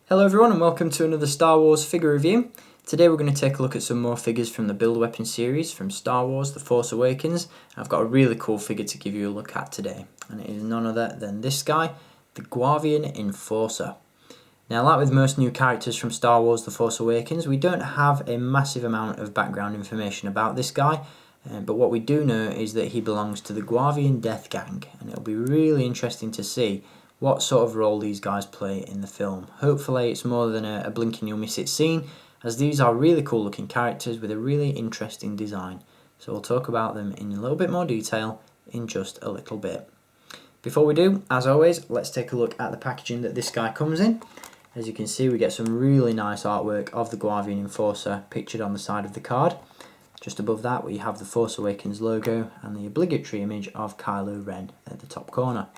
Hello everyone and welcome to another Star Wars figure review. Today we're going to take a look at some more figures from the Build Weapon series from Star Wars The Force Awakens. I've got a really cool figure to give you a look at today, and it is none other than this guy, the Guavian Enforcer. Now, like with most new characters from Star Wars The Force Awakens, we don't have a massive amount of background information about this guy, but what we do know is that he belongs to the Guavian Death Gang, and it'll be really interesting to see what sort of role these guys play in the film. Hopefully it's more than a blink and you'll miss it scene, as these are really cool looking characters with a really interesting design. So we'll talk about them in a little bit more detail in just a little bit. Before we do, as always, let's take a look at the packaging that this guy comes in. As you can see, we get some really nice artwork of the Guavian Enforcer pictured on the side of the card. Just above that we have the Force Awakens logo and the obligatory image of Kylo Ren at the top corner.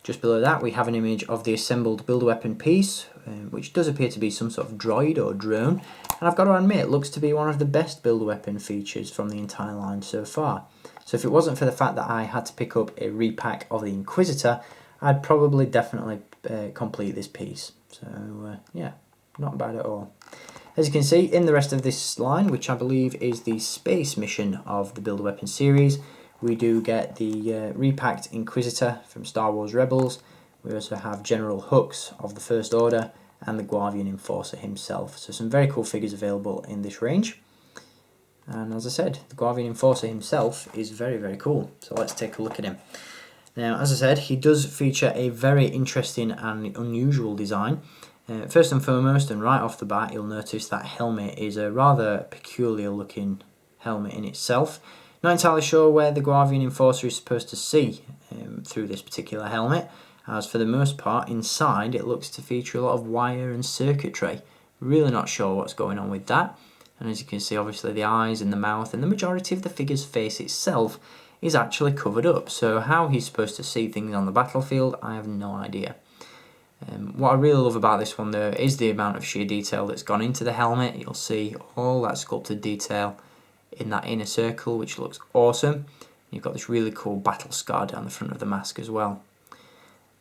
Just below that we have an image of the assembled build-a-weapon piece, which does appear to be some sort of droid or drone, and I've got to admit it looks to be one of the best build-a-weapon features from the entire line so far. So if it wasn't for the fact that I had to pick up a repack of the Inquisitor, I'd probably definitely complete this piece. So yeah, not bad at all. As you can see, in the rest of this line, which I believe is the space mission of the Build-A-Weapon series, we do get the repacked Inquisitor from Star Wars Rebels. We also have General Hux of the First Order and the Guavian Enforcer himself. So some very cool figures available in this range. And as I said, the Guavian Enforcer himself is very, very cool. So let's take a look at him. Now, as I said, he does feature a very interesting and unusual design. First and foremost, and right off the bat, you'll notice that helmet is a rather peculiar looking helmet in itself. Not entirely sure where the Guavian Enforcer is supposed to see through this particular helmet, as for the most part inside it looks to feature a lot of wire and circuitry. Really not sure what's going on with that, and as you can see, obviously the eyes and the mouth and the majority of the figure's face itself is actually covered up, so how he's supposed to see things on the battlefield, I have no idea. What I really love about this one though is the amount of sheer detail that's gone into the helmet. You'll see all that sculpted detail in that inner circle, which looks awesome. You've got this really cool battle scar down the front of the mask as well.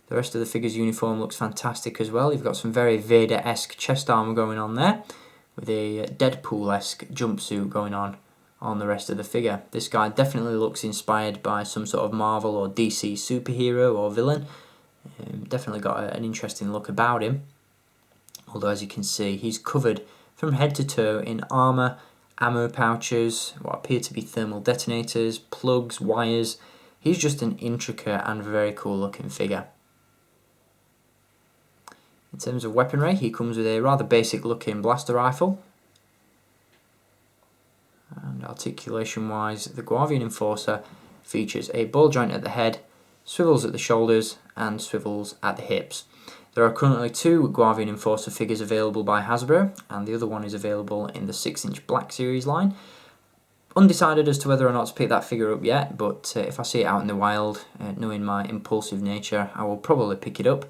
The rest of the figure's uniform looks fantastic as well. You've got some very Vader-esque chest armour going on there, with a Deadpool-esque jumpsuit going on the rest of the figure. This guy definitely looks inspired by some sort of Marvel or DC superhero or villain. Definitely got an interesting look about him. Although as you can see, he's covered from head to toe in armour, ammo pouches, what appear to be thermal detonators, plugs, wires. He's just an intricate and very cool looking figure. In terms of weaponry, he comes with a rather basic looking blaster rifle. And articulation wise, the Guavian Enforcer features a ball joint at the head, swivels at the shoulders and swivels at the hips. There are currently two Guavian Enforcer figures available by Hasbro, and the other one is available in the 6-inch Black Series line. Undecided as to whether or not to pick that figure up yet, but if I see it out in the wild, knowing my impulsive nature, I will probably pick it up.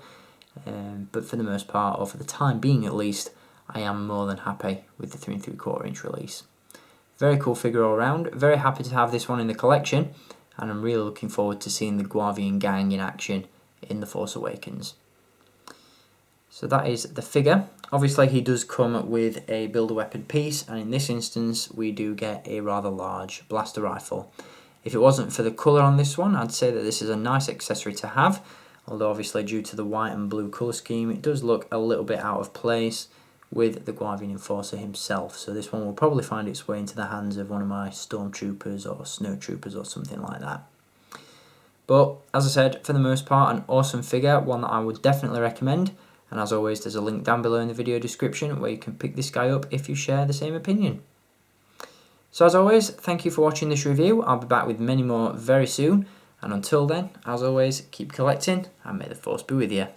But for the most part, or for the time being at least, I am more than happy with the 3 3/4 inch release. Very cool figure all around, very happy to have this one in the collection, and I'm really looking forward to seeing the Guavian gang in action in The Force Awakens. So that is the figure. Obviously he does come with a build-a-weapon piece, and in this instance we do get a rather large blaster rifle. If it wasn't for the colour on this one, I'd say that this is a nice accessory to have, although obviously due to the white and blue colour scheme it does look a little bit out of place with the Guavian Enforcer himself. So this one will probably find its way into the hands of one of my stormtroopers or snowtroopers or something like that. But as I said, for the most part, an awesome figure, one that I would definitely recommend. And as always, there's a link down below in the video description where you can pick this guy up if you share the same opinion. So as always, thank you for watching this review. I'll be back with many more very soon. And until then, as always, keep collecting and may the Force be with you.